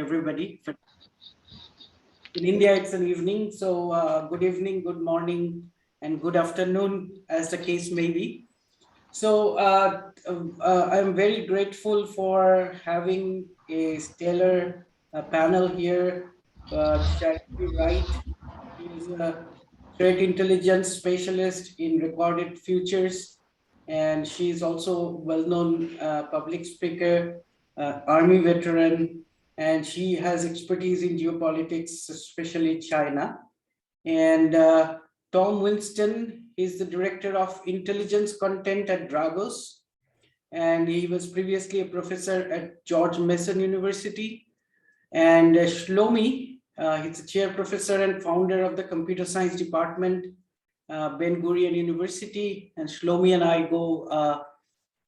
everybody. In India, it's an evening, so good evening, good morning, and good afternoon, as the case may be. So I'm very grateful for having a stellar panel here. Charity Wright is a threat intelligence specialist in recorded futures, and she is also well-known public speaker, army veteran, and she has expertise in geopolitics, especially China. And Tom Winston is the director of intelligence content at Dragos, and he was previously a professor at George Mason University. And Shlomi, he's a chair professor and founder of the computer science department, Ben Gurion University. And Shlomi and I go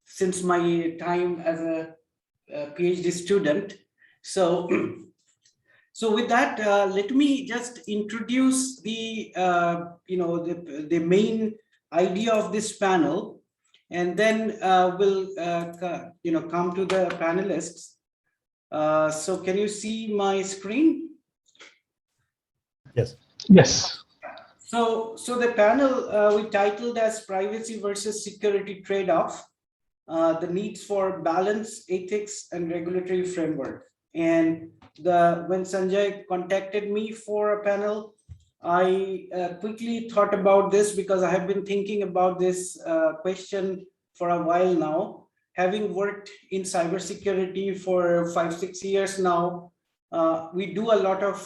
since my time as a PhD student. So, so with that, let me just introduce the the main idea of this panel, and then we'll come to the panelists. So can you see my screen? Yes. Yes. So the panel we titled as Privacy versus Security Trade-Off, the needs for balance, ethics, and regulatory framework. And when Sanjay contacted me for a panel, I quickly thought about this because I have been thinking about this question for a while now. Having worked in cybersecurity for 5-6 years now, we do a lot of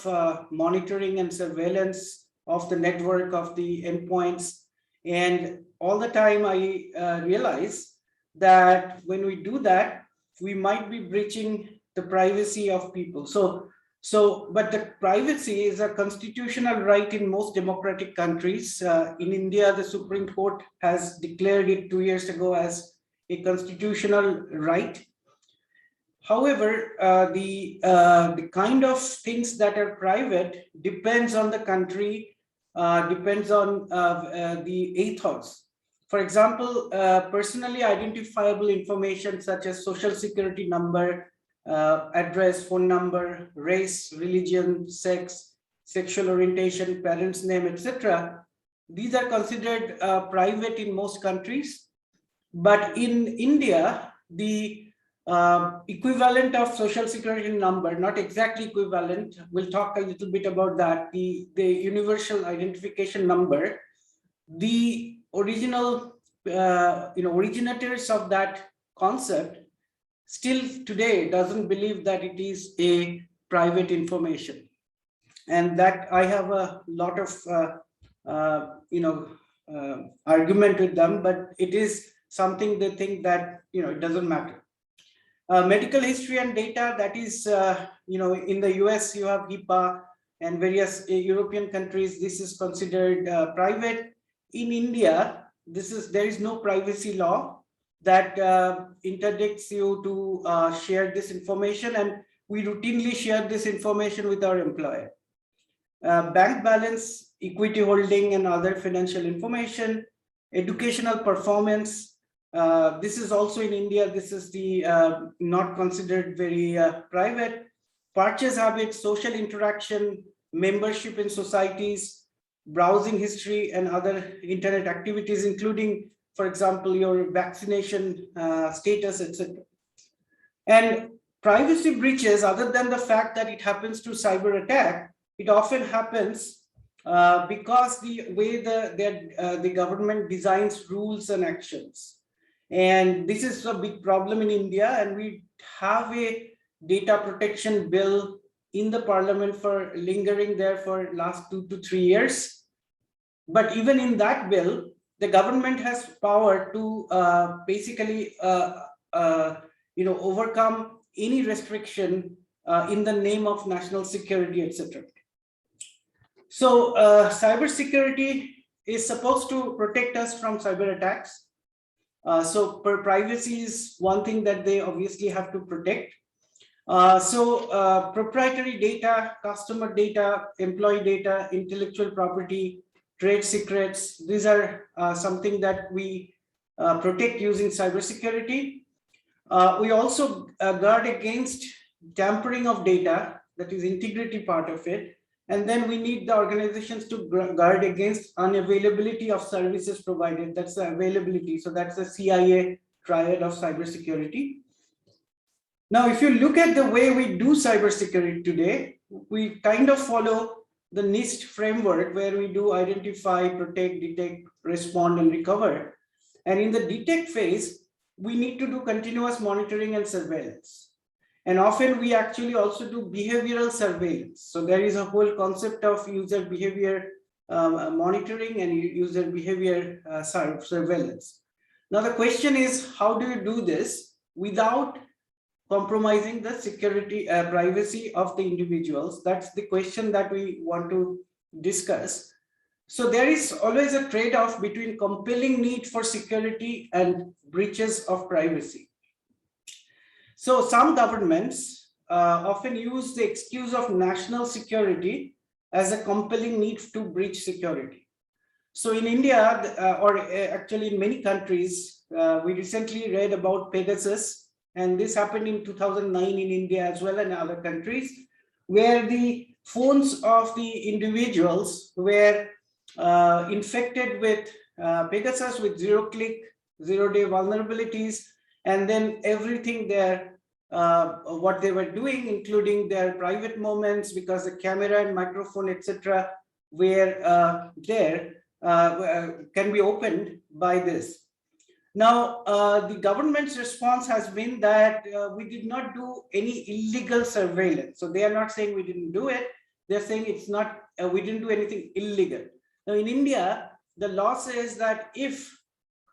monitoring and surveillance of the network, of the endpoints. And all the time I realize that when we do that, we might be breaching the privacy of people. But the privacy is a constitutional right in most democratic countries. In India, the Supreme Court has declared it 2 years ago as a constitutional right. However, the kind of things that are private depends on the country, depends on the ethos. For example, personally identifiable information such as social security number, address, phone number, race, religion, sex, sexual orientation, parents' name, etc. These are considered private in most countries. But in India, the equivalent of social security number, not exactly equivalent, we'll talk a little bit about that, the universal identification number, the original originators of that concept still today doesn't believe that it is a private information. And that I have a lot of argument with them, but it is something they think that it doesn't matter. Medical history and data, that is in the US you have HIPAA, and various European countries this is considered private. In India, there is no privacy law that interdicts you to share this information, and we routinely share this information with our employer. Bank balance, equity holding, and other financial information, educational performance. This is also in India. This is the not considered very private. Purchase habits, social interaction, membership in societies, browsing history, and other internet activities, including, for example, your vaccination status, etc. And privacy breaches, other than the fact that it happens through cyber attack, it often happens because the way the government designs rules and actions. And this is a big problem in India, and we have a data protection bill in the parliament for lingering there for last 2 to 3 years. But even in that bill, the government has power to basically overcome any restriction in the name of national security, etc. So cybersecurity is supposed to protect us from cyber attacks. So privacy is one thing that they obviously have to protect. Proprietary data, customer data, employee data, intellectual property, trade secrets, these are something that we protect using cybersecurity. We also guard against tampering of data, that is integrity part of it. And then we need the organizations to guard against unavailability of services provided. That's the availability. So that's the CIA triad of cybersecurity. Now, if you look at the way we do cybersecurity today, we kind of follow the NIST framework where we do identify, protect, detect, respond, and recover. And in the detect phase, we need to do continuous monitoring and surveillance. And often we actually also do behavioral surveillance. So there is a whole concept of user behavior monitoring and user behavior surveillance. Now the question is, how do you do this without compromising the security, privacy of the individuals? That's the question that we want to discuss. So there is always a trade-off between compelling need for security and breaches of privacy. So some governments often use the excuse of national security as a compelling need to breach security. So in India, or actually in many countries, we recently read about Pegasus, and this happened in 2009 in India as well and other countries, where the phones of the individuals were infected with Pegasus with zero-click, zero-day vulnerabilities, and then everything there, what they were doing, including their private moments, because the camera and microphone, etc., were there, can be opened by this. Now, the government's response has been that we did not do any illegal surveillance. So they are not saying we didn't do it. They're saying it's not, we didn't do anything illegal. Now in India, the law says that if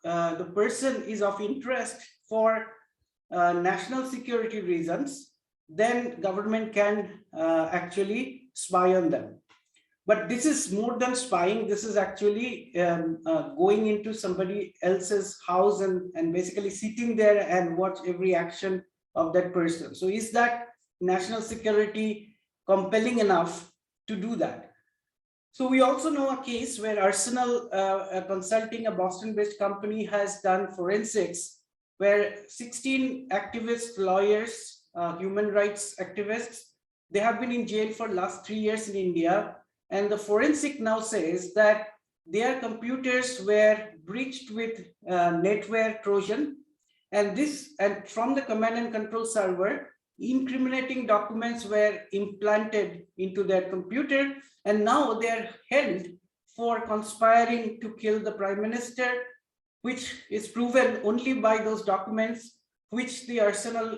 the person is of interest for national security reasons, then government can actually spy on them. But this is more than spying. This is actually going into somebody else's house and basically sitting there and watch every action of that person. So is that national security compelling enough to do that? So we also know a case where Arsenal Consulting, a Boston-based company, has done forensics, where 16 activists, lawyers, human rights activists, they have been in jail for last 3 years in India. And the forensic now says that their computers were breached with netware Trojan, and from the command and control server, incriminating documents were implanted into their computer, and now they're held for conspiring to kill the prime minister, which is proven only by those documents, which the Arsenal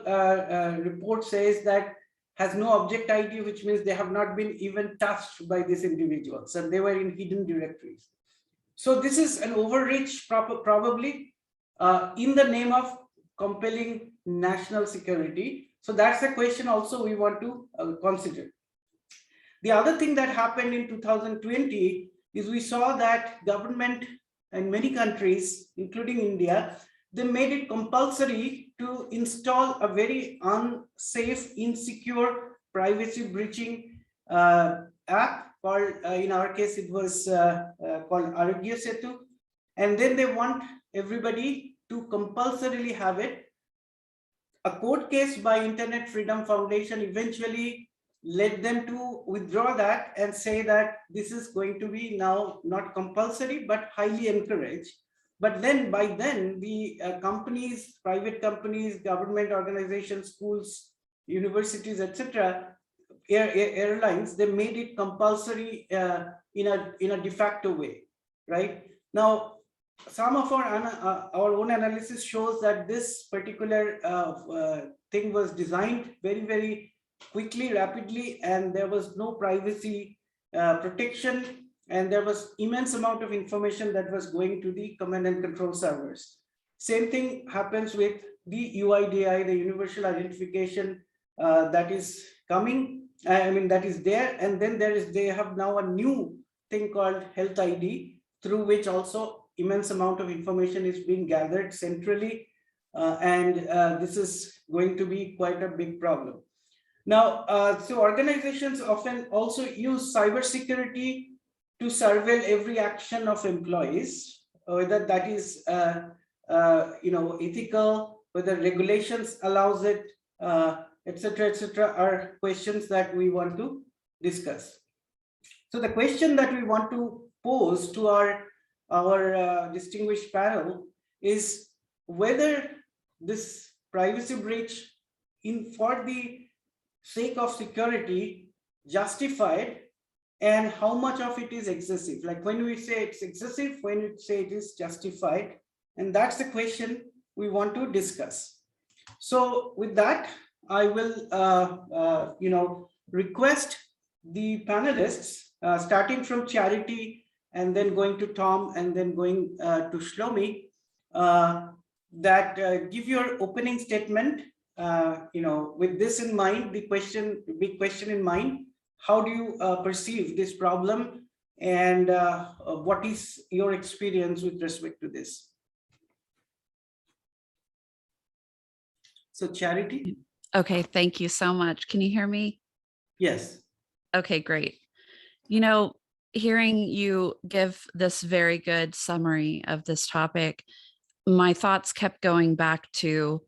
report says that has no object ID, which means they have not been even touched by these individuals, and they were in hidden directories. So this is an overreach, probably in the name of compelling national security. So that's a question also we want to consider. The other thing that happened in 2020 is we saw that government in many countries, including India, they made it compulsory to install a very unsafe, insecure, privacy breaching app called, in our case, it was called Arogya Setu. And then they want everybody to compulsorily have it. A court case by Internet Freedom Foundation eventually led them to withdraw that and say that this is going to be now not compulsory, but highly encouraged. But then by then, the companies, private companies, government organizations, schools, universities, etc., airlines, they made it compulsory in a de facto way, right? Now, some of our own analysis shows that this particular thing was designed very, very quickly, rapidly, and there was no privacy protection, and there was immense amount of information that was going to the command and control servers. Same thing happens with the UIDI, the universal identification that is coming. I mean, that is there, and then they have now a new thing called Health ID, through which also immense amount of information is being gathered centrally, and this is going to be quite a big problem. Now, so organizations often also use cybersecurity to surveil every action of employees, whether that is ethical, whether regulations allows it, etc., are questions that we want to discuss. So the question that we want to pose to our distinguished panel is whether this privacy breach for the sake of security justified, and how much of it is excessive. Like when we say it's excessive, when we say it is justified, and that's the question we want to discuss. So with that, I will request the panelists, starting from Charity and then going to Tom and then going to Shlomi, that give your opening statement. With this in mind, the big question in mind, how do you perceive this problem, and what is your experience with respect to this? So Charity. Okay, thank you so much. Can you hear me? Yes. Okay, great. Hearing you give this very good summary of this topic, my thoughts kept going back to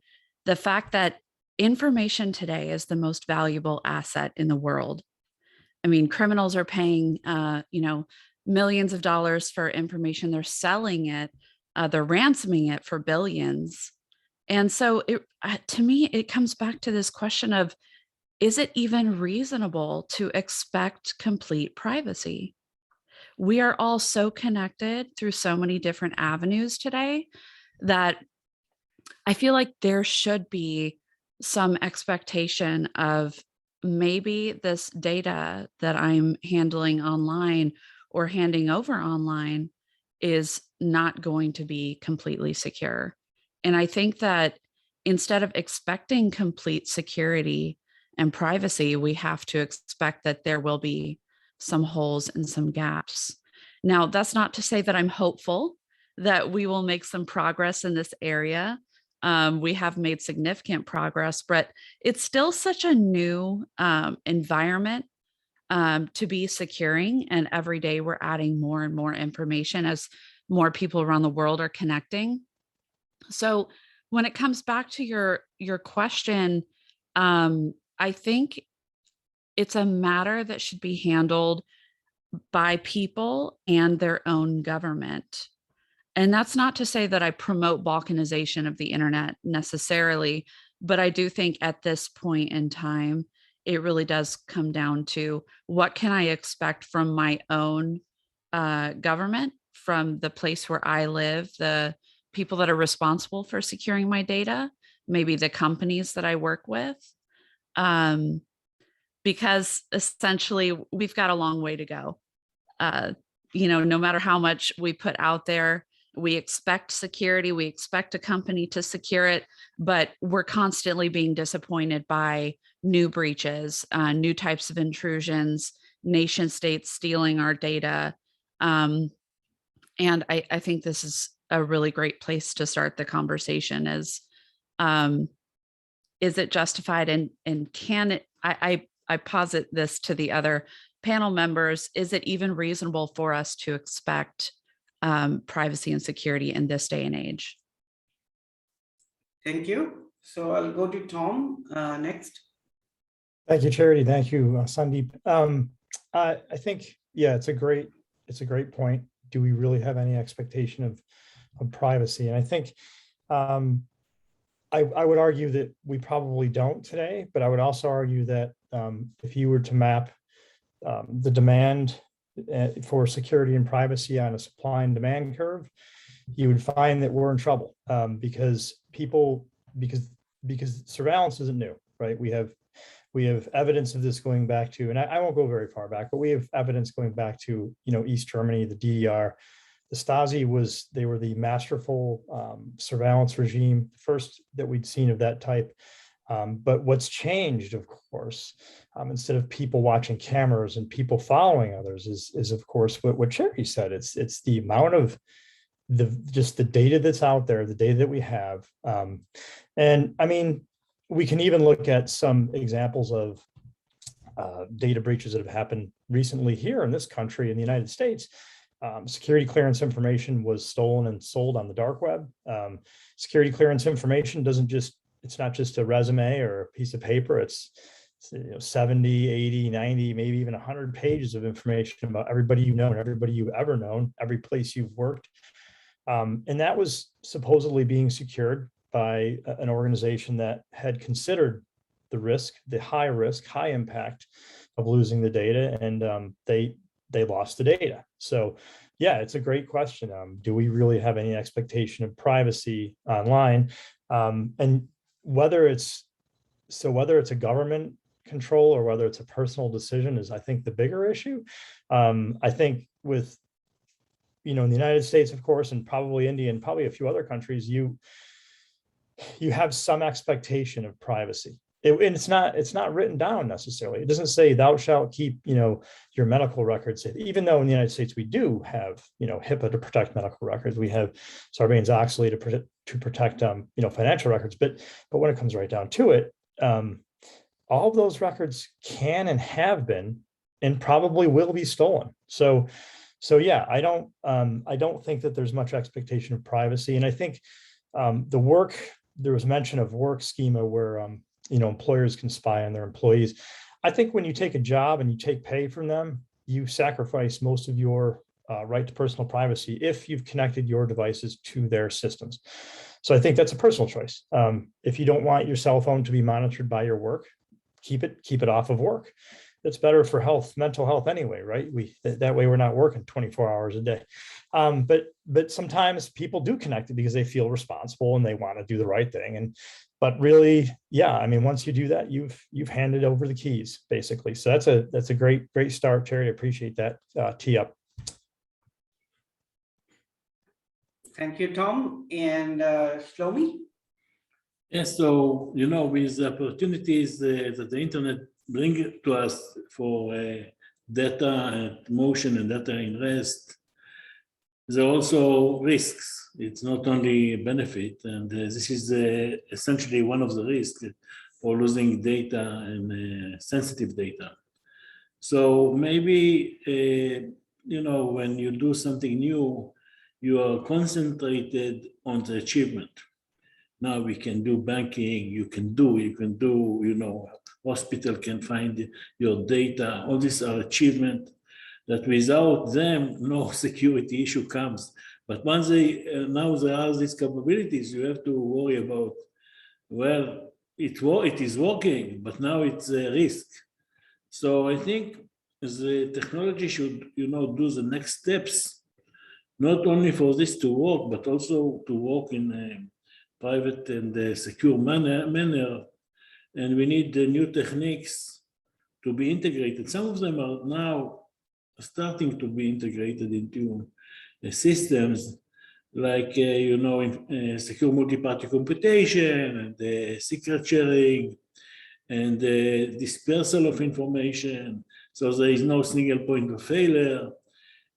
the fact that information today is the most valuable asset in the world. I mean, criminals are paying, millions of dollars for information. They're selling it. They're ransoming it for billions. And so to me, it comes back to this question of, is it even reasonable to expect complete privacy? We are all so connected through so many different avenues today that I feel like there should be some expectation of maybe this data that I'm handling online or handing over online is not going to be completely secure. And I think that instead of expecting complete security and privacy, we have to expect that there will be some holes and some gaps. Now, that's not to say that I'm hopeful that we will make some progress in this area. We have made significant progress, but it's still such a new environment to be securing. And every day we're adding more and more information as more people around the world are connecting. So when it comes back to your question, I think it's a matter that should be handled by people and their own government. And that's not to say that I promote balkanization of the internet necessarily, but I do think at this point in time, it really does come down to what can I expect from my own government, from the place where I live, the people that are responsible for securing my data, maybe the companies that I work with, because essentially we've got a long way to go. No matter how much we put out there, we expect security, we expect a company to secure it, but we're constantly being disappointed by new breaches, new types of intrusions, nation states stealing our data. And I think this is a really great place to start the conversation is it justified, and can it, I posit this to the other panel members, is it even reasonable for us to expect privacy and security in this day and age? Thank you. So I'll go to Tom next. Thank you, Charity. Thank you, Sandeep. I think, yeah, it's a great point. Do we really have any expectation of privacy? And I think I would argue that we probably don't today, but I would also argue that if you were to map the demand for security and privacy on a supply and demand curve, you would find that we're in trouble because surveillance isn't new, right? We have evidence of this going back to, and I won't go very far back, but we have evidence going back to, East Germany, the DDR. The Stasi they were the masterful surveillance regime, first that we'd seen of that type. But what's changed, of course, instead of people watching cameras and people following others, is of course what Charity said. It's the amount of the data that's out there, the data that we have, and I mean, we can even look at some examples of data breaches that have happened recently here in this country, in the United States. Security clearance information was stolen and sold on the dark web. Security clearance information doesn't just it's not just a resume or a piece of paper. It's 70, 80, 90, maybe even 100 pages of information about everybody you know and everybody you've ever known, every place you've worked. And that was supposedly being secured by an organization that had considered the risk, the high risk, high impact of losing the data, and they lost the data. So yeah, it's a great question. Do we really have any expectation of privacy online? And whether it's a government control or whether it's a personal decision is, I think, the bigger issue. I think with, in the United States, of course, and probably India and probably a few other countries, you have some expectation of privacy. And it's not written down necessarily. It doesn't say thou shalt keep, your medical records, even though in the United States we do have, HIPAA to protect medical records. We have Sarbanes-Oxley to protect, financial records. But when it comes right down to it, all of those records can and have been and probably will be stolen. So yeah, I don't think that there's much expectation of privacy. And I think there was mention of work schema where employers can spy on their employees. I think when you take a job and you take pay from them, you sacrifice most of your right to personal privacy if you've connected your devices to their systems. So I think that's a personal choice. If you don't want your cell phone to be monitored by your work, keep it off of work. That's better for mental health anyway, right? That way we're not working 24 hours a day. But sometimes people do connect it because they feel responsible and they want to do the right thing. But really, yeah, I mean, once you do that, you've handed over the keys, basically. So that's a great start, Terry. I appreciate that tee up. Thank you, Tom. And Shlomi? Yes, so, with the opportunities that the internet bring to us for data and motion and data in rest, there are also risks. It's not only a benefit, and this is essentially one of the risks for losing data and sensitive data. So maybe, when you do something new, you are concentrated on the achievement. Now we can do banking, you can do, hospital can find your data. All these are achievements that without them, no security issue comes. But once now there are these capabilities, you have to worry about, well, it is working, but now it's a risk. So I think the technology should, do the next steps, not only for this to work, but also to work in a private and secure manner. And we need the new techniques to be integrated. Some of them are now starting to be integrated into systems like, secure multi-party computation and secret sharing and dispersal of information. So there is no single point of failure.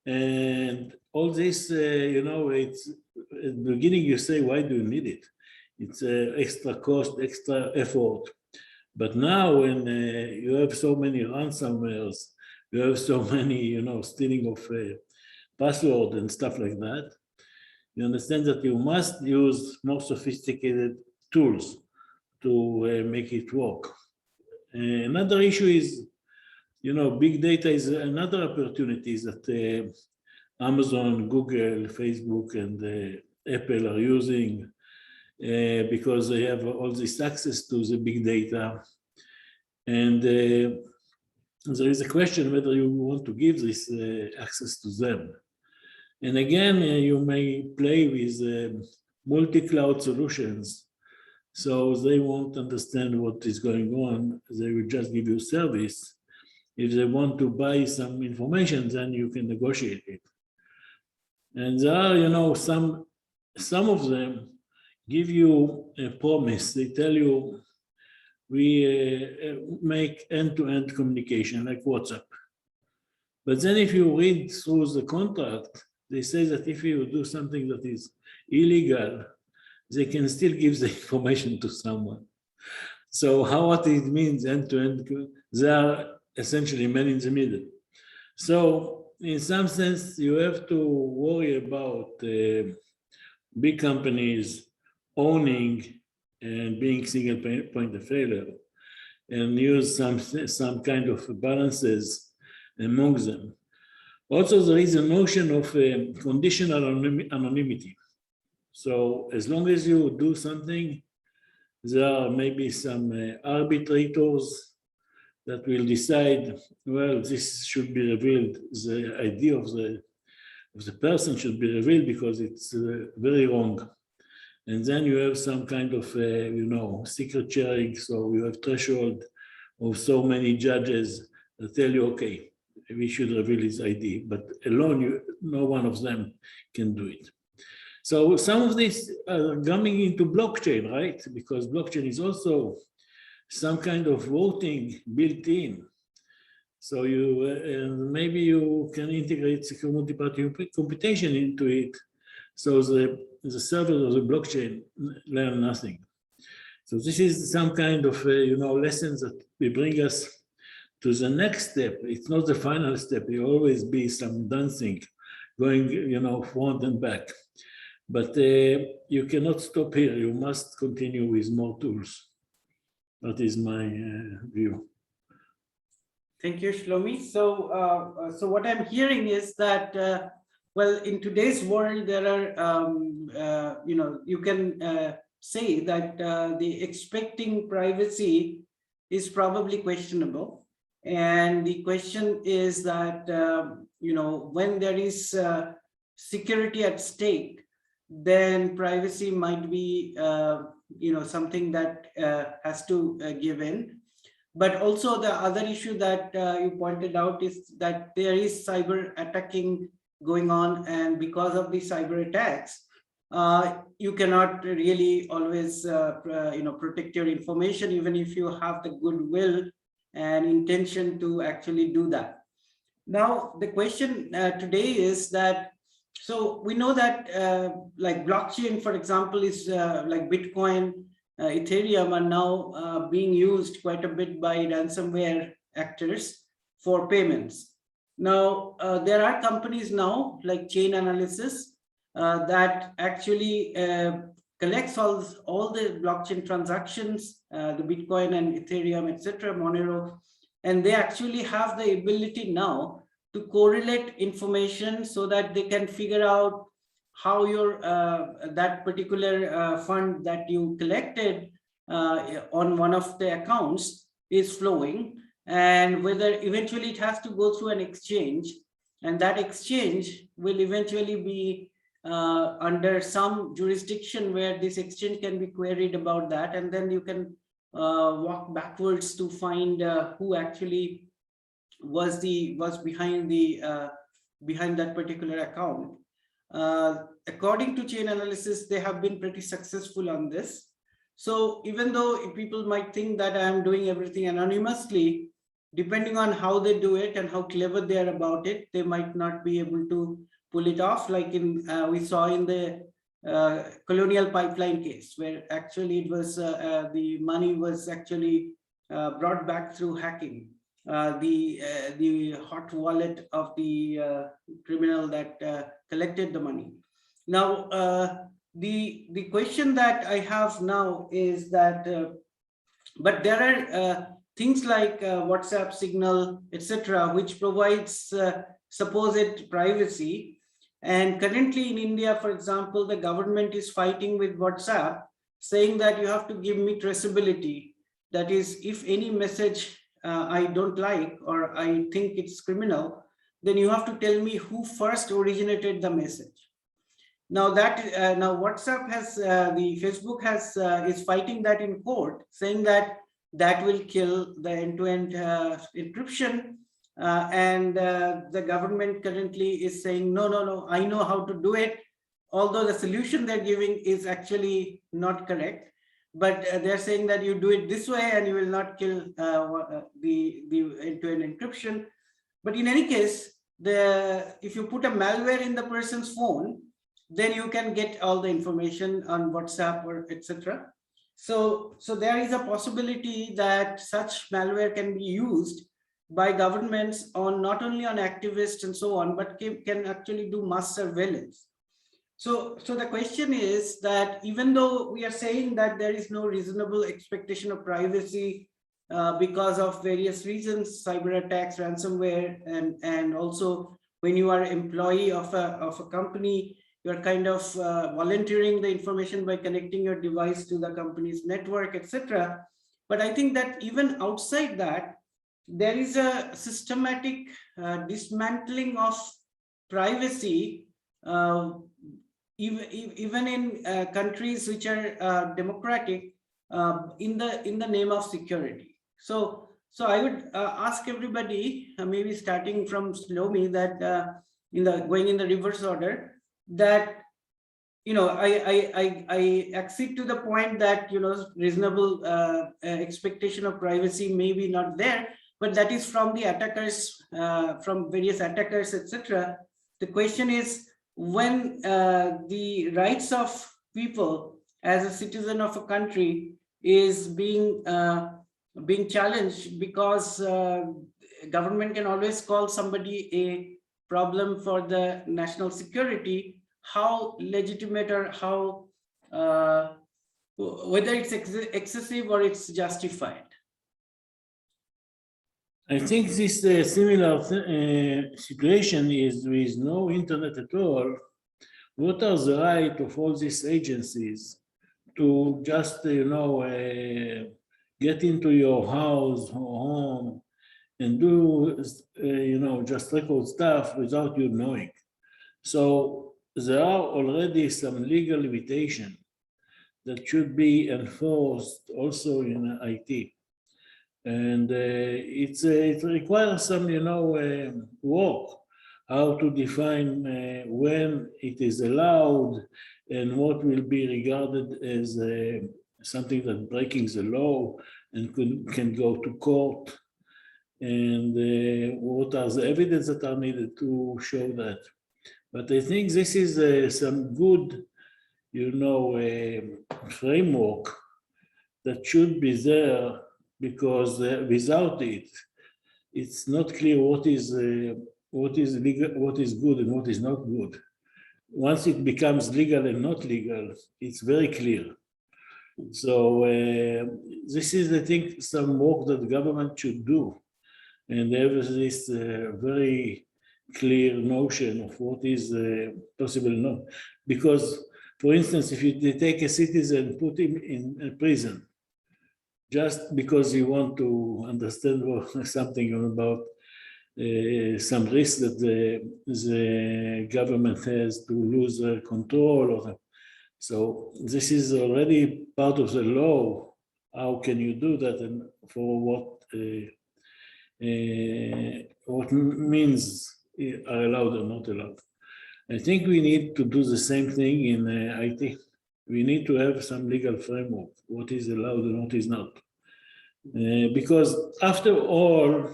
And all this, it's at the beginning you say, why do you need it? It's extra cost, extra effort. But now when you have so many ransomwares, you have so many, stealing of password and stuff like that, you understand that you must use more sophisticated tools to make it work. Another issue is, big data is another opportunity that Amazon, Google, Facebook, and Apple are using because they have all this access to the big data. And there is a question whether you want to give this access to them. And again, you may play with multi-cloud solutions. So they won't understand what is going on. They will just give you service. If they want to buy some information, then you can negotiate it. And there are, some of them give you a promise. They tell you, we make end-to-end communication like WhatsApp. But then if you read through the contract, they say that if you do something that is illegal, they can still give the information to someone. So what it means end-to-end, they are essentially men in the middle. So in some sense, you have to worry about big companies owning and being single point of failure, and use some kind of balances among them. Also, there is a notion of conditional anonymity. So as long as you do something, there are maybe some arbitrators that will decide, well, this should be revealed. The idea of the person should be revealed because it's very wrong. And then you have some kind of, secret sharing. So you have threshold of so many judges that tell you, okay, we should reveal his ID, but alone, no one of them can do it. So some of this are coming into blockchain, right? Because blockchain is also some kind of voting built in. So maybe you can integrate secure multi-party computation into it. So the servers of the blockchain learn nothing. So this is some kind of lessons that will bring us to the next step. It's not the final step. There will always be some dancing, going front and back. But you cannot stop here. You must continue with more tools. That is my view. Thank you, Shlomi. So what I'm hearing is that, well, in today's world, there are, you can say that the expecting privacy is probably questionable. And the question is that, when there is security at stake, then privacy might be, something that has to give in. But also the other issue that you pointed out is that there is cyber attacking going on, and because of the cyber attacks, you cannot really always protect your information, even if you have the goodwill and intention to actually do that. Now the question today is that, so we know that like blockchain, for example, is like Bitcoin, Ethereum are now being used quite a bit by ransomware actors for payments. Now, there are companies now like Chain Analysis that actually collects all the blockchain transactions, the Bitcoin and Ethereum, etc., Monero, and they actually have the ability now to correlate information so that they can figure out how your that particular fund that you collected on one of the accounts is flowing, and whether eventually it has to go through an exchange, and that exchange will eventually be under some jurisdiction where this exchange can be queried about that, and then you can walk backwards to find who actually was behind that particular account. According to Chain Analysis, they have been pretty successful on this. So even though people might think that I am doing everything anonymously, depending on how they do it and how clever they are about it, they might not be able to pull it off, like we saw in the Colonial Pipeline case, where actually it was the money was actually brought back through hacking. The hot wallet of the criminal that collected the money. Now, the question that I have now is that, but there are things like WhatsApp, Signal, etc., which provides supposed privacy. And currently in India, for example, the government is fighting with WhatsApp, saying that you have to give me traceability. That is, if any message I don't like, or I think it's criminal, then you have to tell me who first originated the message. Now that now WhatsApp has the Facebook has is fighting that in court, saying that that will kill the end-to-end encryption, and the government currently is saying no, I know how to do it, although the solution they're giving is actually not correct. But they're saying that you do it this way and you will not kill the end-to-end encryption. But in any case, if you put a malware in the person's phone, then you can get all the information on WhatsApp or etc. So there is a possibility that such malware can be used by governments on not only on activists and so on, but can actually do mass surveillance. So the question is that even though we are saying that there is no reasonable expectation of privacy because of various reasons, cyber attacks, ransomware, and also when you are employee of a company, you're kind of volunteering the information by connecting your device to the company's network, etc. But I think that even outside that, there is a systematic dismantling of privacy, even in countries which are democratic, in the name of security. So I would ask everybody, maybe starting from Shlomi, that going in the reverse order, that I accede to the point that reasonable expectation of privacy may be not there, but that is from the attackers, from various attackers, etc. The question is, when the rights of people as a citizen of a country is being challenged, because government can always call somebody a problem for the national security, how legitimate or how whether it's excessive or it's justified. I think this similar situation is with no internet at all. What are the right of all these agencies to just, get into your house or home and do, just record stuff without you knowing? So there are already some legal limitation that should be enforced also in IT. And it requires some, work, how to define when it is allowed and what will be regarded as something that breaking the law and can go to court, and what are the evidence that are needed to show that. But I think this is some good, framework that should be there, because without it, it's not clear what is legal, what is good, and what is not good. Once it becomes legal and not legal, it's very clear. So this is, I think, some work that the government should do, and there is this very clear notion of what is possible or not. Because, for instance, if you take a citizen, put him in a prison, just because you want to understand something about some risk that the government has to lose control. So this is already part of the law. How can you do that, and for what means are allowed or not allowed? I think we need to do the same thing in IT. We need to have some legal framework, what is allowed and what is not. Because after all,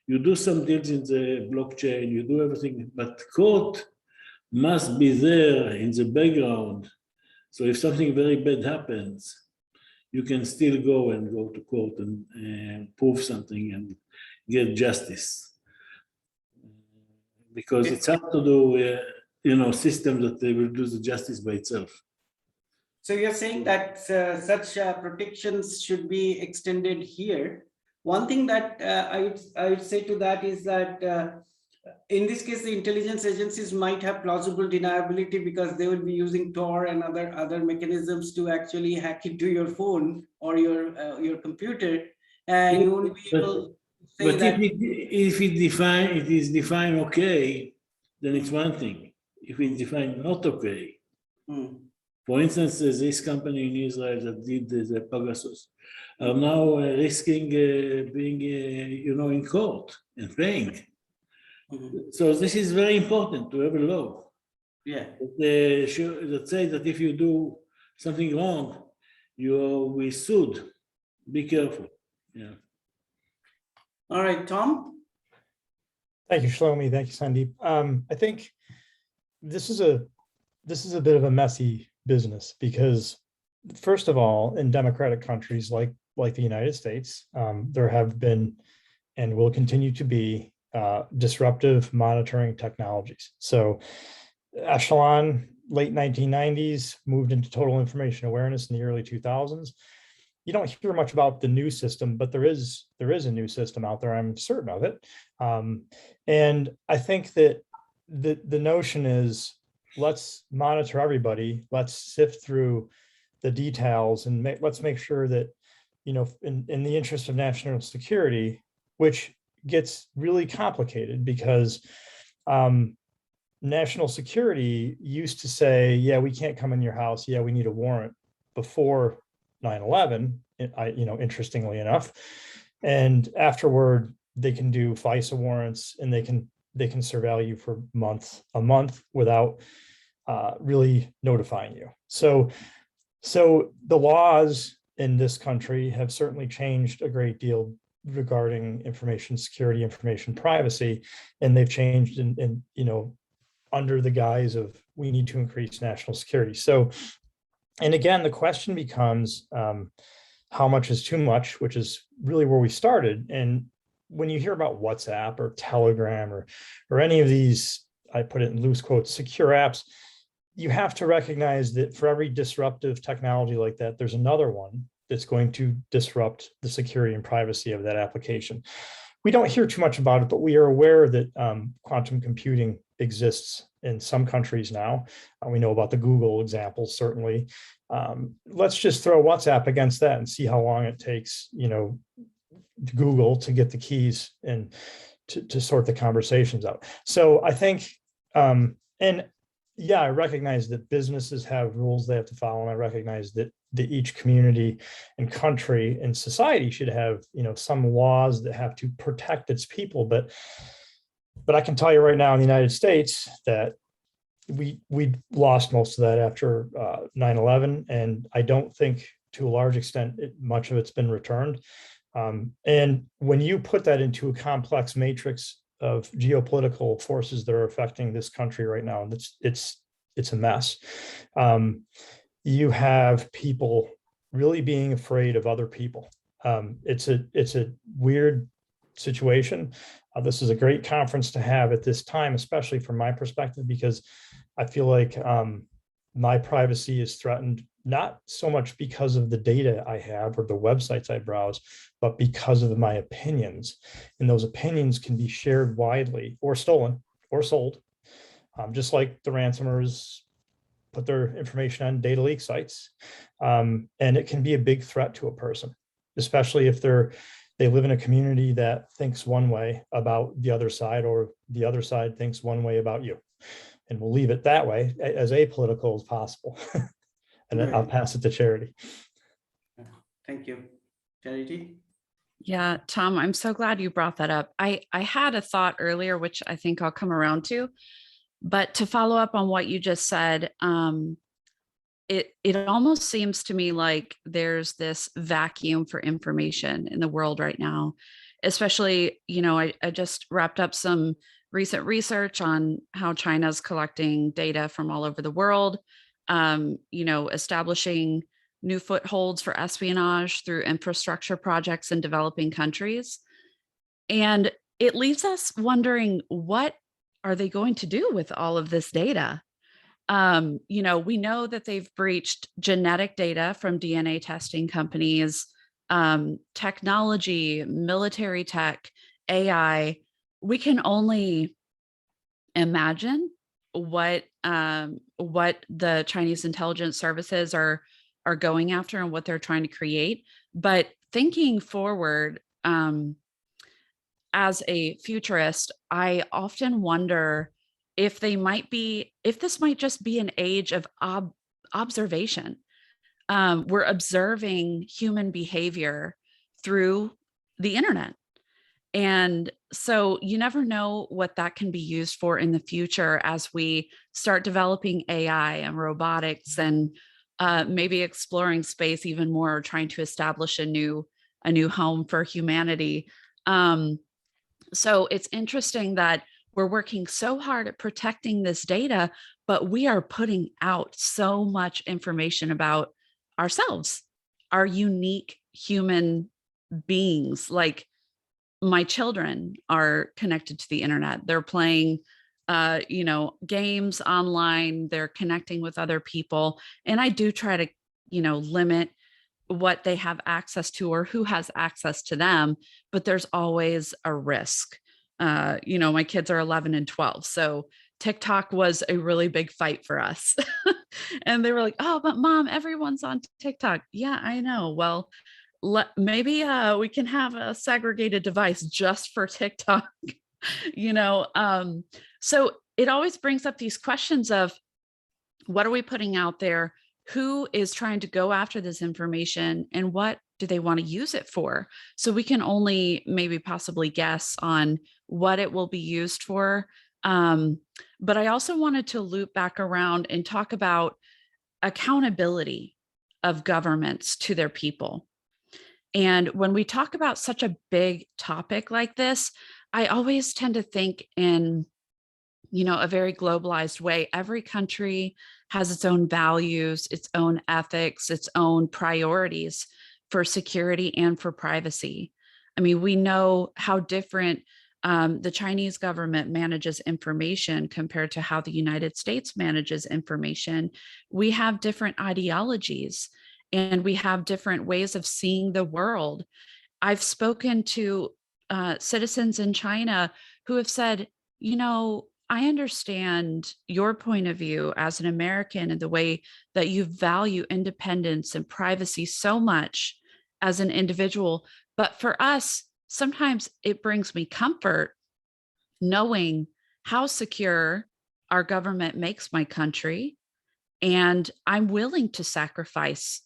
you do some deals in the blockchain, you do everything, but court must be there in the background. So if something very bad happens, you can still go to court and prove something and get justice. Because it's hard to do, system that they will do the justice by itself. So you're saying that such protections should be extended here. One thing that I would say to that is that in this case, the intelligence agencies might have plausible deniability, because they will be using Tor and other mechanisms to actually hack into your phone or your computer, and you won't be able to say but that. If it is defined okay, then it's one thing. If it's defined not okay, for instance, this company in Israel that did the Pegasus are now risking being, in court and paying. So this is very important to have a law. Yeah. That say that if you do something wrong, you will be sued. Be careful. Yeah. All right, Tom. Thank you, Shlomi. Thank you, Sandeep. I think this is a bit of a messy business, because first of all, in democratic countries like the United States, there have been and will continue to be disruptive monitoring technologies. So Echelon late 1990s, moved into total information awareness in the early 2000s. You don't hear much about the new system, but there is a new system out there. I'm certain of it. And I think that the notion is, let's monitor everybody. Let's sift through the details and let's make sure that, you know, in the interest of national security, which gets really complicated because national security used to say, yeah, we can't come in your house. Yeah, we need a warrant before 9/11, you know, interestingly enough. And afterward, they can do FISA warrants and they can surveil you for a month without really notifying you. So the laws in this country have certainly changed a great deal regarding information security, information privacy, and they've changed in you know, under the guise of we need to increase national security. So, and again, the question becomes how much is too much, which is really where we started. And when you hear about WhatsApp or Telegram or any of these, I put it in loose quotes, secure apps, you have to recognize that for every disruptive technology like that, there's another one that's going to disrupt the security and privacy of that application. We don't hear too much about it, but we are aware that quantum computing exists in some countries now. We know about the Google example, certainly. Let's just throw WhatsApp against that and see how long it takes, you know, Google to get the keys and to sort the conversations out. So I think, and yeah, I recognize that businesses have rules they have to follow, and I recognize that each community and country and society should have, you know, some laws that have to protect its people. But I can tell you right now in the United States that we lost most of that after 9/11, and I don't think to a large extent much of it's been returned. And when you put that into a complex matrix of geopolitical forces that are affecting this country right now, and it's a mess. You have people really being afraid of other people. It's a weird situation. This is a great conference to have at this time, especially from my perspective, because I feel like my privacy is threatened, not so much because of the data I have or the websites I browse, but because of my opinions. And those opinions can be shared widely or stolen or sold, just like the ransomers put their information on data leak sites. And it can be a big threat to a person, especially if they live in a community that thinks one way about the other side, or the other side thinks one way about you. And we'll leave it that way, as apolitical as possible. And then I'll pass it to Charity. Thank you. Charity? Yeah, Tom, I'm so glad you brought that up. I had a thought earlier, which I think I'll come around to, but to follow up on what you just said, it almost seems to me like there's this vacuum for information in the world right now, especially, you know, I just wrapped up some recent research on how China's collecting data from all over the world, you know, establishing new footholds for espionage through infrastructure projects in developing countries. And it leaves us wondering, what are they going to do with all of this data? You know, we know that they've breached genetic data from DNA testing companies, technology, military tech, AI. We can only imagine what the Chinese intelligence services are going after and what they're trying to create. But thinking forward, as a futurist, I often wonder if this might just be an age of observation. We're observing human behavior through the internet. And so you never know what that can be used for in the future as we start developing AI and robotics and maybe exploring space even more, or trying to establish a new home for humanity. So it's interesting that we're working so hard at protecting this data, but we are putting out so much information about ourselves, our unique human beings. Like, my children are connected to the internet. They're playing games online, they're connecting with other people. And I do try to, limit what they have access to or who has access to them, but there's always a risk. My kids are 11 and 12. So TikTok was a really big fight for us. And they were like, oh, but mom, everyone's on TikTok. Yeah, I know. Well, maybe we can have a segregated device just for TikTok. So it always brings up these questions of what are we putting out there? Who is trying to go after this information and what do they want to use it for? So we can only maybe possibly guess on what it will be used for. But I also wanted to loop back around and talk about accountability of governments to their people. And when we talk about such a big topic like this, I always tend to think in, a very globalized way. Every country has its own values, its own ethics, its own priorities for security and for privacy. I mean, we know how different the Chinese government manages information compared to how the United States manages information. We have different ideologies and we have different ways of seeing the world. I've spoken to citizens in China who have said, I understand your point of view as an American and the way that you value independence and privacy so much as an individual. But for us, sometimes it brings me comfort knowing how secure our government makes my country. And I'm willing to sacrifice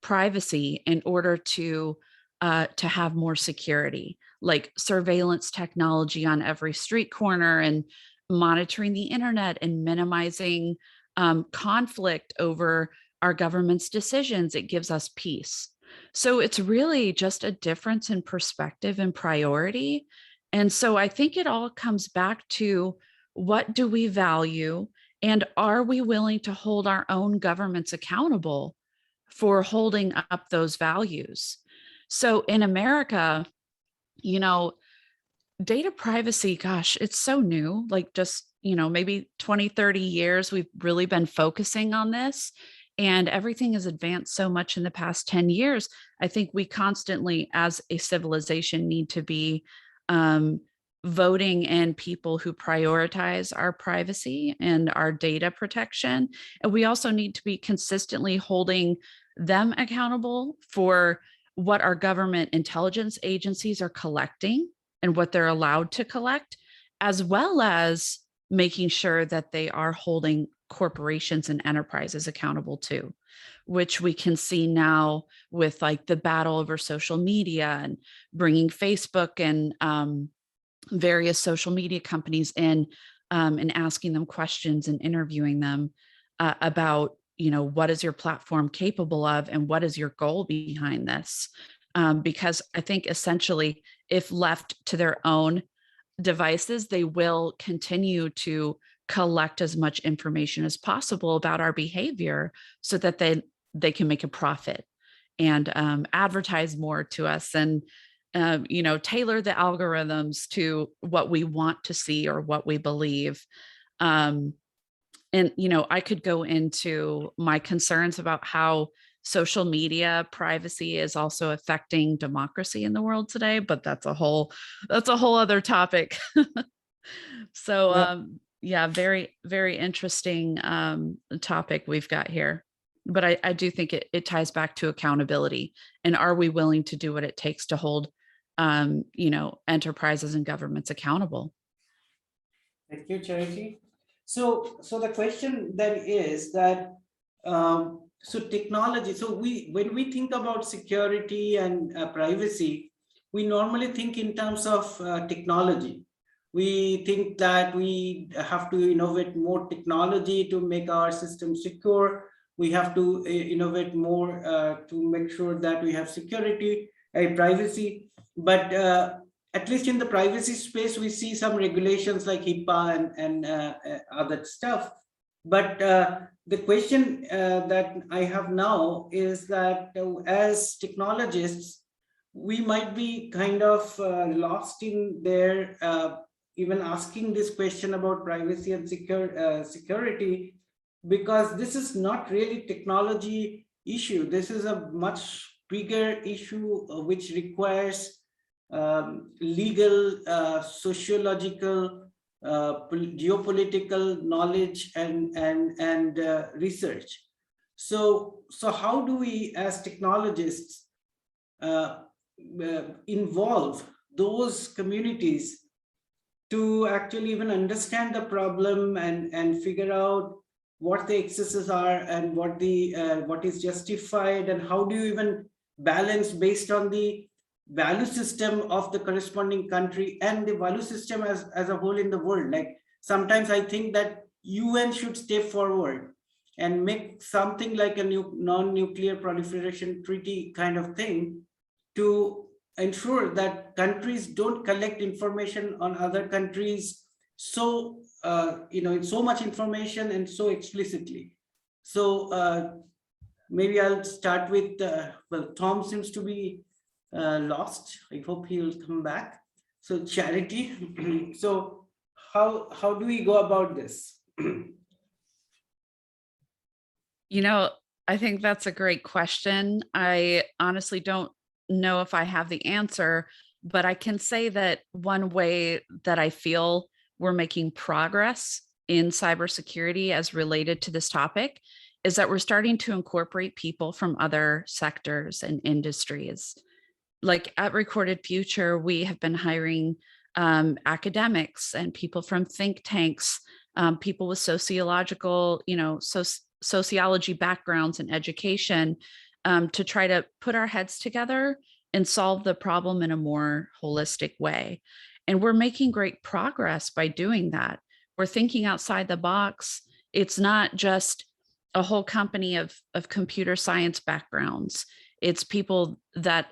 privacy in order to have more security, like surveillance technology on every street corner and monitoring the internet and minimizing conflict over our government's decisions. It gives us peace. So it's really just a difference in perspective and priority. And so I think it all comes back to what do we value and are we willing to hold our own governments accountable for holding up those values? So in America, data privacy, gosh, it's so new, like just, maybe 20, 30 years, we've really been focusing on this and everything has advanced so much in the past 10 years. I think we constantly, as a civilization, need to be voting in people who prioritize our privacy and our data protection. And we also need to be consistently holding them accountable for what our government intelligence agencies are collecting and what they're allowed to collect, as well as making sure that they are holding corporations and enterprises accountable too, which we can see now with like the battle over social media and bringing Facebook and various social media companies in and asking them questions and interviewing them about, what is your platform capable of and what is your goal behind this? Because I think essentially, if left to their own devices, they will continue to collect as much information as possible about our behavior so that they can make a profit and advertise more to us and tailor the algorithms to what we want to see or what we believe. And I could go into my concerns about how social media privacy is also affecting democracy in the world today, but that's a whole other topic. So very, very interesting topic we've got here. But I do think it ties back to accountability. And are we willing to do what it takes to hold enterprises and governments accountable? Thank you, Charity. So the question then is that so technology. So when we think about security and privacy, we normally think in terms of technology. We think that we have to innovate more technology to make our system secure. We have to innovate more to make sure that we have security and privacy. But at least in the privacy space, we see some regulations like HIPAA and other stuff. But the question that I have now is that as technologists, we might be kind of lost in their even asking this question about privacy and security, because this is not really technology issue. This is a much bigger issue which requires legal, sociological, geopolitical knowledge and research. So how do we as technologists involve those communities to actually even understand the problem and figure out what the excesses are and what is justified, and how do you even balance based on the value system of the corresponding country and the value system as a whole in the world. Like sometimes I think that UN should step forward and make something like a new non-nuclear proliferation treaty kind of thing to ensure that countries don't collect information on other countries so in so much information and so explicitly. So maybe I'll start with well, Tom seems to be lost. I hope he'll come back. So Charity, so how do we go about this? I think that's a great question. I honestly don't know if I have the answer, but I can say that one way that I feel we're making progress in cybersecurity as related to this topic is that we're starting to incorporate people from other sectors and industries. Like at Recorded Future, we have been hiring academics and people from think tanks, people with sociological, sociology backgrounds and education, to try to put our heads together and solve the problem in a more holistic way. And we're making great progress by doing that. We're thinking outside the box. It's not just a whole company of computer science backgrounds. It's people that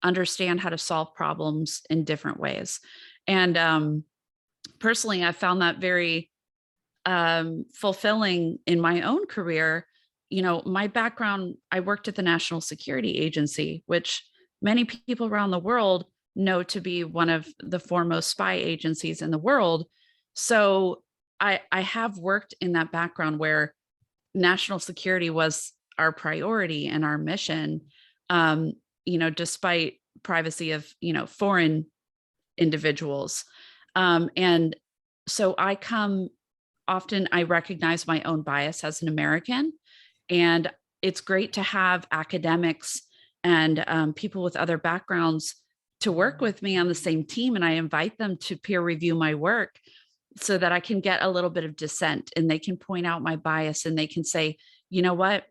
understand how to solve problems in different ways. And personally, I found that very fulfilling in my own career. My background, I worked at the National Security Agency, which many people around the world know to be one of the foremost spy agencies in the world. So I have worked in that background where national security was our priority and our mission, despite privacy of, foreign individuals. And so often I recognize my own bias as an American, and it's great to have academics and people with other backgrounds to work with me on the same team. And I invite them to peer review my work so that I can get a little bit of dissent and they can point out my bias and they can say, you know what,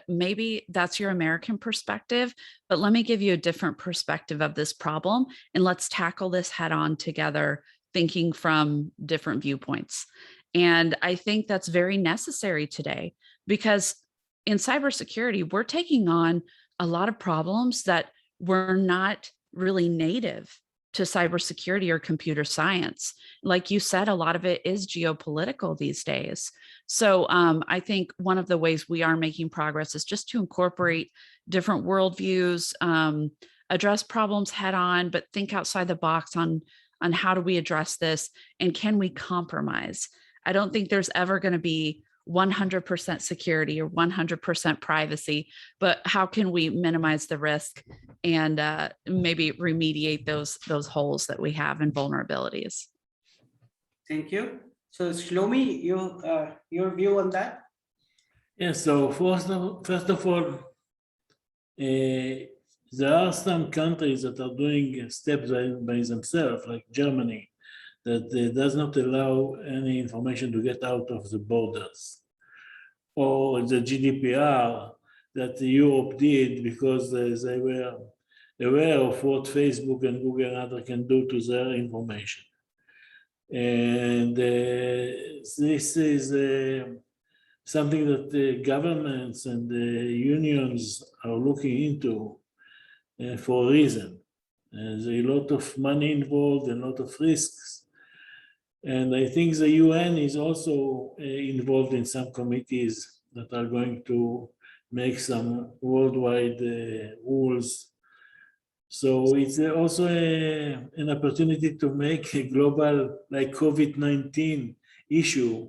maybe that's your American perspective, but let me give you a different perspective of this problem. And let's tackle this head on together, thinking from different viewpoints. And I think that's very necessary today, because in cybersecurity, we're taking on a lot of problems that were not really native to cybersecurity or computer science. Like you said, a lot of it is geopolitical these days. So I think one of the ways we are making progress is just to incorporate different worldviews, address problems head on, but think outside the box on how do we address this and can we compromise? I don't think there's ever going to be 100% security or 100% privacy, but how can we minimize the risk and maybe remediate those holes that we have and vulnerabilities? Thank you. So Shlomi, your view on that? Yeah, so first of all, there are some countries that are doing steps by themselves, like Germany, that does not allow any information to get out of the borders, or the GDPR that Europe did because they were aware of what Facebook and Google and others can do to their information. And this is something that the governments and the unions are looking into for a reason. There's a lot of money involved and a lot of risks. And I think the UN is also involved in some committees that are going to make some worldwide rules So it's also an opportunity to make a global, like COVID-19 issue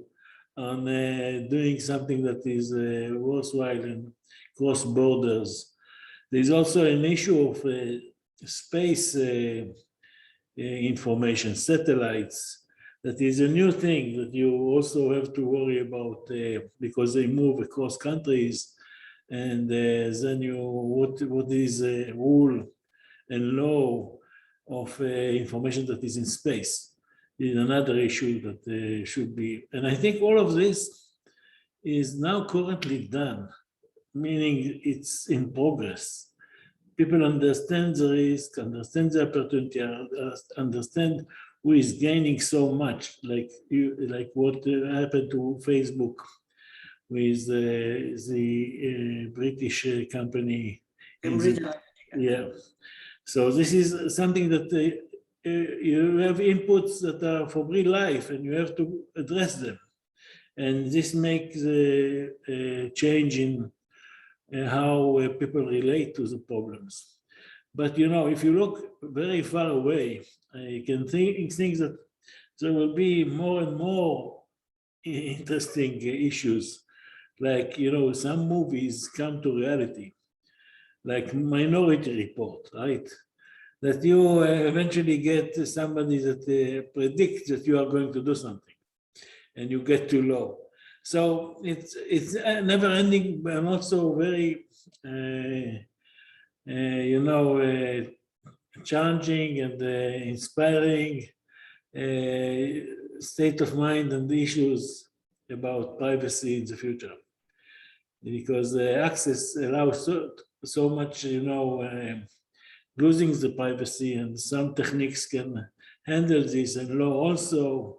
on doing something that is worthwhile and cross borders. There's also an issue of space information, satellites. That is a new thing that you also have to worry about because they move across countries, and then what is rule and law of information that is in space is another issue that should be. And I think all of this is now currently done, meaning it's in progress. People understand the risk, understand the opportunity, understand who is gaining so much, like what happened to Facebook with the British company. Cambridge Yeah. So this is something that you have inputs that are for real life, and you have to address them. And this makes a change in how people relate to the problems. But if you look very far away, you can think that there will be more and more interesting issues. Like, some movies come to reality, like Minority Report, right? That you eventually get somebody that predicts that you are going to do something, and you get too low. So it's never ending, but also very, challenging and inspiring state of mind and issues about privacy in the future. Because access allows so much, losing the privacy, and some techniques can handle this, and law also.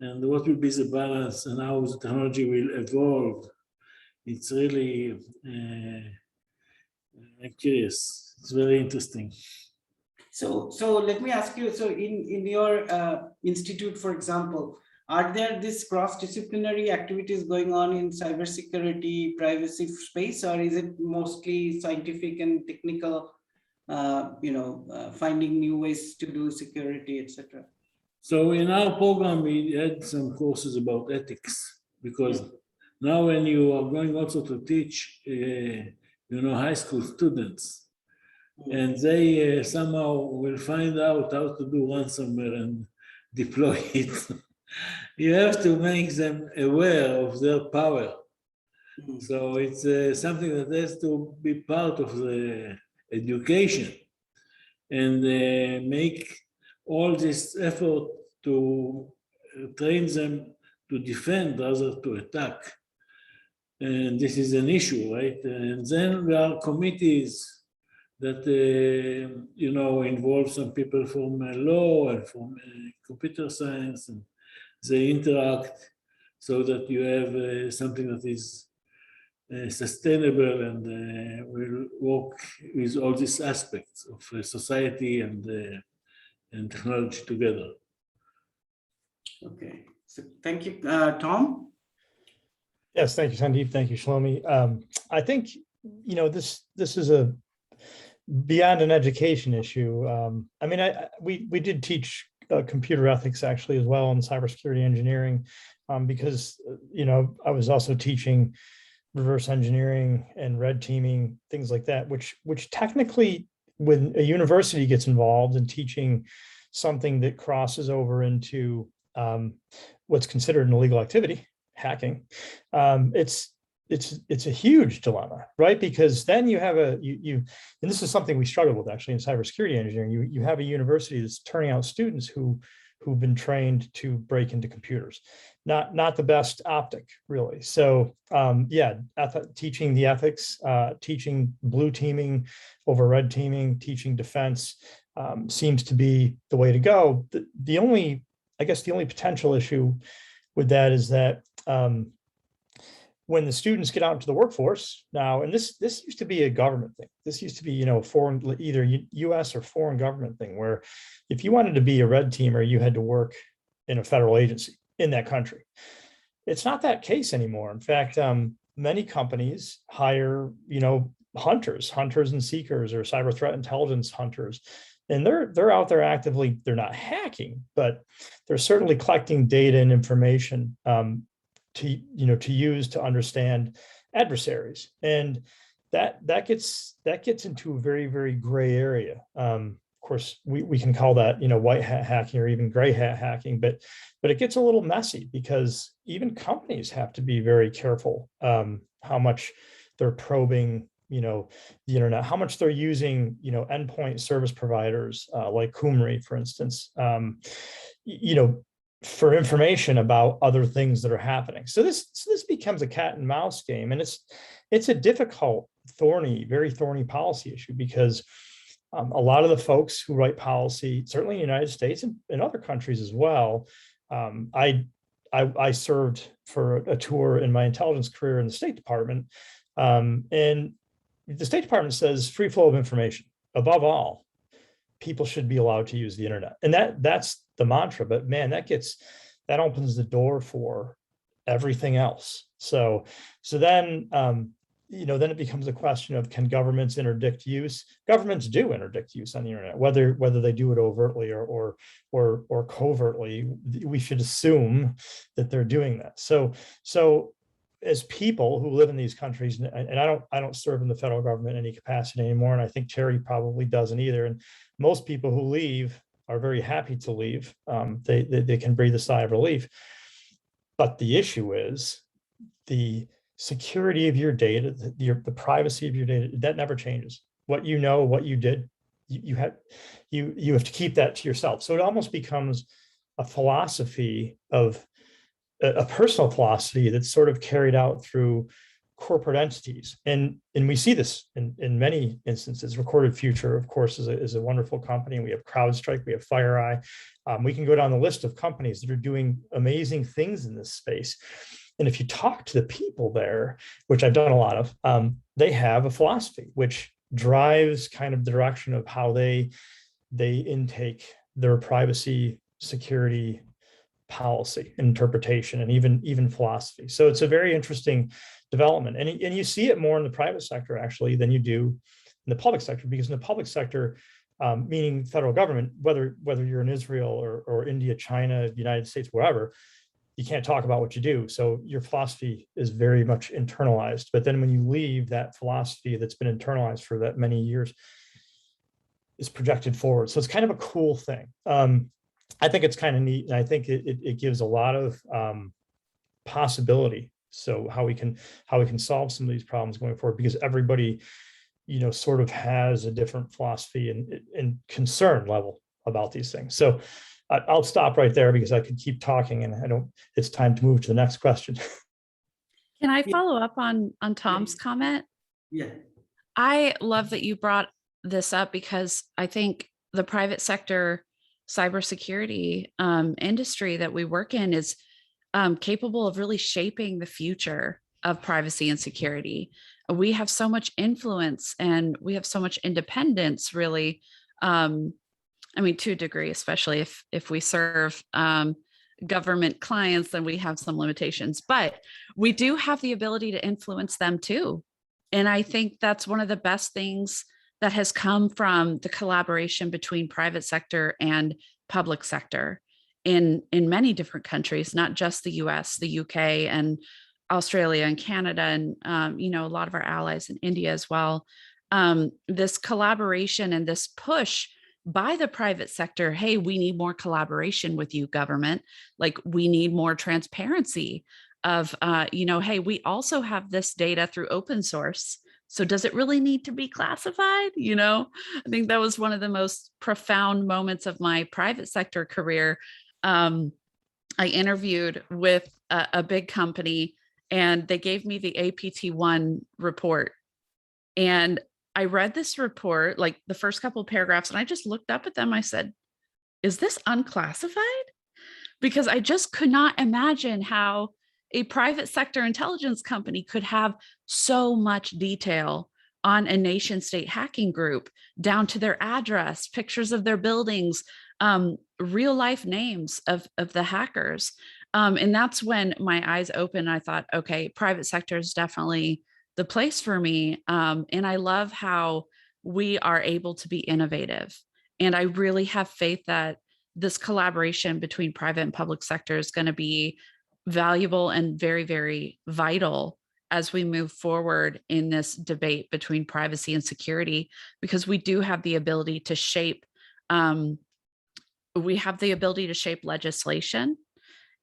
And what will be the balance, and how the technology will evolve? It's really, I'm curious. It's very interesting. So let me ask you, so in your institute, for example, are there these cross-disciplinary activities going on in cybersecurity, privacy space, or is it mostly scientific and technical, finding new ways to do security, etc.? So in our program, we had some courses about ethics, because now when you are going also to teach, high school students, and they somehow will find out how to do ransomware and deploy it. You have to make them aware of their power. So it's something that has to be part of the education, and make all this effort to train them to defend rather to attack. And this is an issue, right? And then there are committees that involve some people from law and from computer science, and they interact so that you have something that is sustainable and will work with all these aspects of society and technology together. Okay, so thank you, Tom. Yes, thank you, Sandeep. Thank you, Shlomi. I think this is a beyond an education issue. We did teach computer ethics actually as well in cybersecurity engineering, because I was also teaching reverse engineering and red teaming, things like that, which technically, when a university gets involved in teaching something that crosses over into what's considered an illegal activity, hacking, it's a huge dilemma, right? Because then you have and this is something we struggle with actually in cybersecurity engineering. You have a university that's turning out students who've been trained to break into computers, not the best optic, really. So teaching the ethics, teaching blue teaming over red teaming, teaching defense seems to be the way to go. The only potential issue with that is that when the students get out into the workforce now, and this used to be a government thing. This used to be, foreign, either US or foreign government thing, where if you wanted to be a red teamer, you had to work in a federal agency in that country. It's not that case anymore. In fact, many companies hire, hunters and seekers, or cyber threat intelligence hunters. And they're out there actively, they're not hacking, but they're certainly collecting data and information to use to understand adversaries. And that gets into a very, very gray area. Of course, we can call that, white hat hacking or even gray hat hacking, but it gets a little messy because even companies have to be very careful how much they're probing, the internet, how much they're using, endpoint service providers like Qumri, for instance, for information about other things that are happening. So this becomes a cat and mouse game, and it's a difficult, very thorny policy issue, because a lot of the folks who write policy, certainly in the United States and in other countries as well, I served for a tour in my intelligence career in the State Department, and the State Department says free flow of information. Above all, people should be allowed to use the internet, and that's the mantra. But man, that opens the door for everything else. So then then it becomes a question of, can governments interdict use? Governments do interdict use on the internet, whether they do it overtly or covertly. We should assume that they're doing that. So as people who live in these countries, and I don't serve in the federal government in any capacity anymore, and I think Terry probably doesn't either. And most people who leave are very happy to leave. They can breathe a sigh of relief. But the issue is the security of your data, the privacy of your data. That never changes. What you did, you have to keep that to yourself. So it almost becomes a philosophy of a personal philosophy that's sort of carried out through corporate entities. And we see this in many instances. Recorded Future, of course, is a wonderful company. We have CrowdStrike, we have FireEye. We can go down the list of companies that are doing amazing things in this space. And if you talk to the people there, which I've done a lot of, they have a philosophy which drives kind of the direction of how they intake their privacy, security, policy, interpretation, and even philosophy. So it's a very interesting development, and you see it more in the private sector actually than you do in the public sector, because in the public sector, meaning federal government, whether you're in Israel or India, China, United States, wherever, you can't talk about what you do. So your philosophy is very much internalized. But then when you leave, that philosophy that's been internalized for that many years is projected forward. So it's kind of a cool thing. I think it's kind of neat, and I think it gives a lot of possibility. So how we can solve some of these problems going forward, because everybody, sort of has a different philosophy and concern level about these things. So I'll stop right there because I could keep talking, and it's time to move to the next question. Can I follow up on Tom's comment? Yeah. I love that you brought this up, because I think the private sector cybersecurity industry that we work in is capable of really shaping the future of privacy and security. We have so much influence and we have so much independence, really. To a degree, especially if we serve government clients, then we have some limitations, but we do have the ability to influence them too. And I think that's one of the best things that has come from the collaboration between private sector and public sector in many different countries, not just the US, the UK, and Australia and Canada, and a lot of our allies in India as well. This collaboration and this push by the private sector, hey, we need more collaboration with you, government. Like, we need more transparency of, hey, we also have this data through open source. So does it really need to be classified? I think that was one of the most profound moments of my private sector career. I interviewed with a big company, and they gave me the APT1 report. And I read this report, like the first couple of paragraphs, and I just looked up at them. I said, is this unclassified? Because I just could not imagine how a private sector intelligence company could have so much detail on a nation state hacking group, down to their address, pictures of their buildings, real life names of the hackers. And that's when my eyes opened. I thought, okay, private sector is definitely the place for me. And I love how we are able to be innovative. And I really have faith that this collaboration between private and public sector is going to be valuable and very, very vital as we move forward in this debate between privacy and security, because we do have the ability to shape, legislation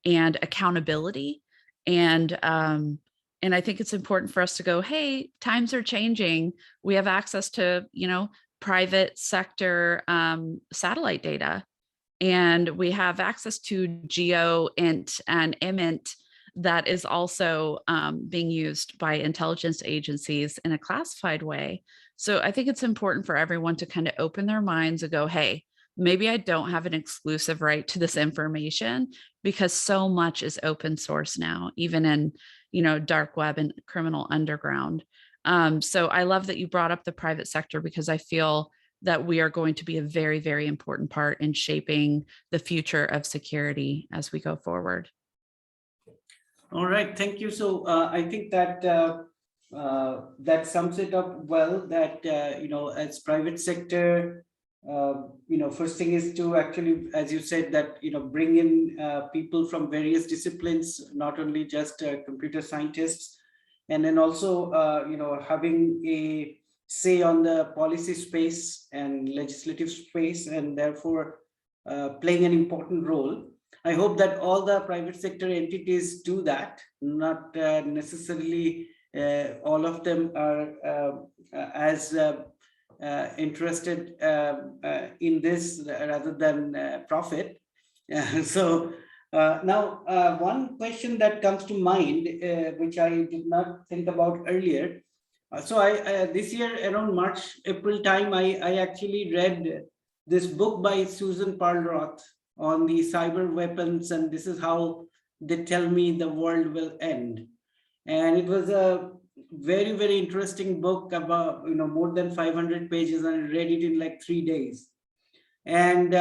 and accountability. And I think it's important for us to go, hey, times are changing. We have access to, private sector satellite data, and we have access to GeoInt and IMINT that is also being used by intelligence agencies in a classified way. So I think it's important for everyone to kind of open their minds and go, hey, maybe I don't have an exclusive right to this information, because so much is open source now, even in, dark web and criminal underground. So I love that you brought up the private sector, because I feel that we are going to be a very, very important part in shaping the future of security as we go forward. All right, thank you. So I think that that sums it up well, that, as private sector, first thing is to actually, as you said, that, bring in people from various disciplines, not only just computer scientists, and then also, having a say on the policy space and legislative space, and therefore playing an important role. I hope that all the private sector entities do that, not necessarily all of them are as interested in this rather than profit. So now one question that comes to mind, which I did not think about earlier. So I this year around March, April time, I actually read this book by Susan Parlroth on the cyber weapons, and this is how they tell me the world will end. And it was a very, very interesting book, about, more than 500 pages, and I read it in like 3 days. And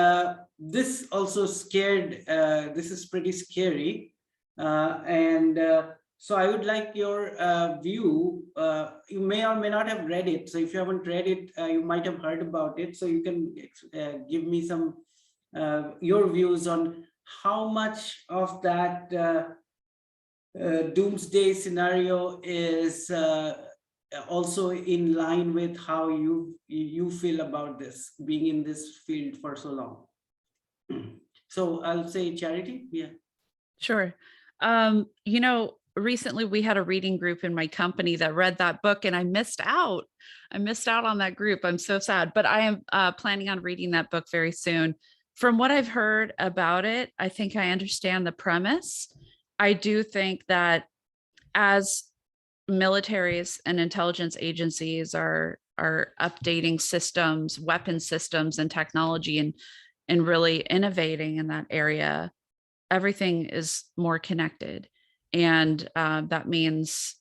this also scared, this is pretty scary. So I would like your view. You may or may not have read it. So if you haven't read it, you might have heard about it. So you can give me some your views on how much of that doomsday scenario is also in line with how you feel about this, being in this field for so long. So I'll say Charity. Yeah. Sure. Recently we had a reading group in my company that read that book, and I missed out. I missed out on that group. I'm so sad, but I am planning on reading that book very soon. From what I've heard about it, I think I understand the premise. I do think that as militaries and intelligence agencies are updating systems, weapon systems and technology, and really innovating in that area, everything is more connected. And that means,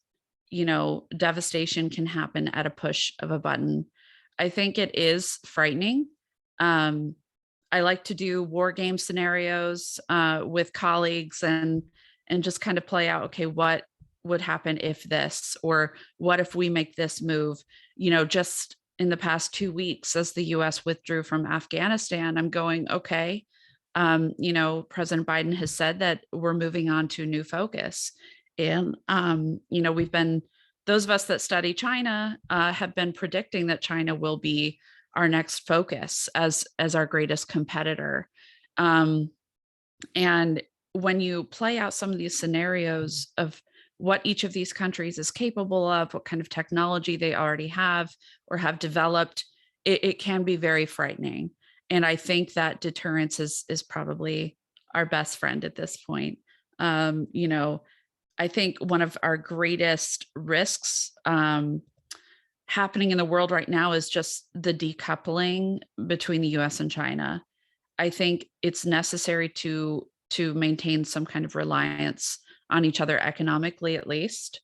devastation can happen at a push of a button. I think it is frightening. I like to do war game scenarios with colleagues and just kind of play out, okay, what would happen if this, or what if we make this move? Just in the past 2 weeks, as the US withdrew from Afghanistan, I'm going, okay, President Biden has said that we're moving on to a new focus. And, we've been, those of us that study China have been predicting that China will be our next focus as our greatest competitor. And when you play out some of these scenarios of what each of these countries is capable of, what kind of technology they already have or have developed, it can be very frightening. And I think that deterrence is probably our best friend at this point. I think one of our greatest risks happening in the world right now is just the decoupling between the US and China. I think it's necessary to maintain some kind of reliance on each other economically, at least,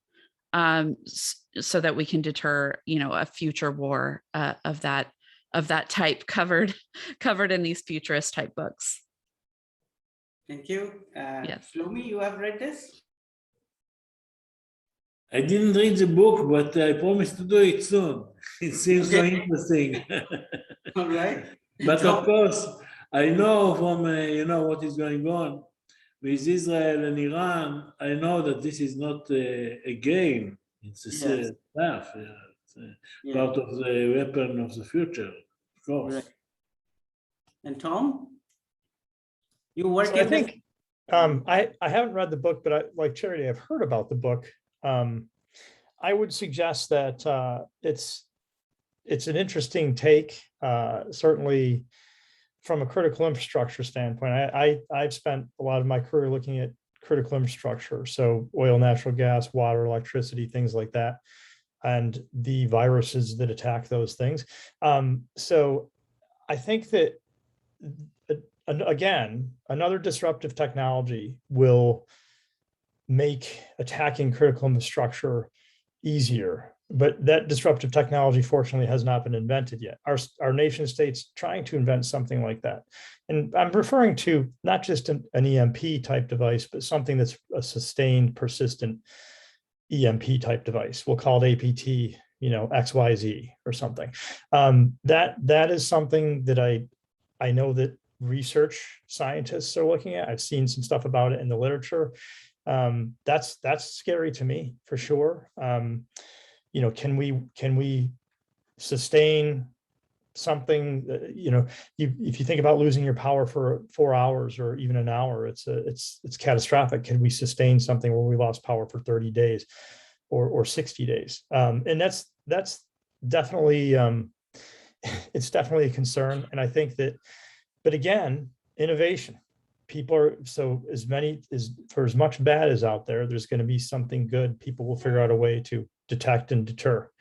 so that we can deter, a future war of that type covered in these futurist type books. Thank you. Yes. Shlomi, you have read this? I didn't read the book, but I promise to do it soon. It seems so Okay. interesting. All right. But of course, I know from what is going on with Israel and Iran. I know that this is not a game. It's a Yes. stuff. Yeah. It's Yeah. part of the weapon of the future, of course. Right. And Tom, you So work I in this. think I haven't read the book, but I, like Charity, I've heard about the book. I would suggest that it's an interesting take, certainly from a critical infrastructure standpoint. I've spent a lot of my career looking at critical infrastructure, so oil, natural gas, water, electricity, things like that, and the viruses that attack those things. So I think that, again, another disruptive technology will make attacking critical infrastructure easier. But that disruptive technology, fortunately, has not been invented yet. Our nation state's trying to invent something like that. And I'm referring to not just an EMP type device, but something that's a sustained, persistent EMP type device. We'll call it APT, XYZ or something. That is something that I know that research scientists are looking at. I've seen some stuff about it in the literature. That's scary to me for sure. Can we sustain something? If you think about losing your power for 4 hours or even an hour, it's catastrophic. Can we sustain something where we lost power for 30 days or 60 days? And that's definitely it's definitely a concern. And I think that, but again, innovation. People are, so for as much bad as out there, there's going to be something good. People will figure out a way to detect and deter.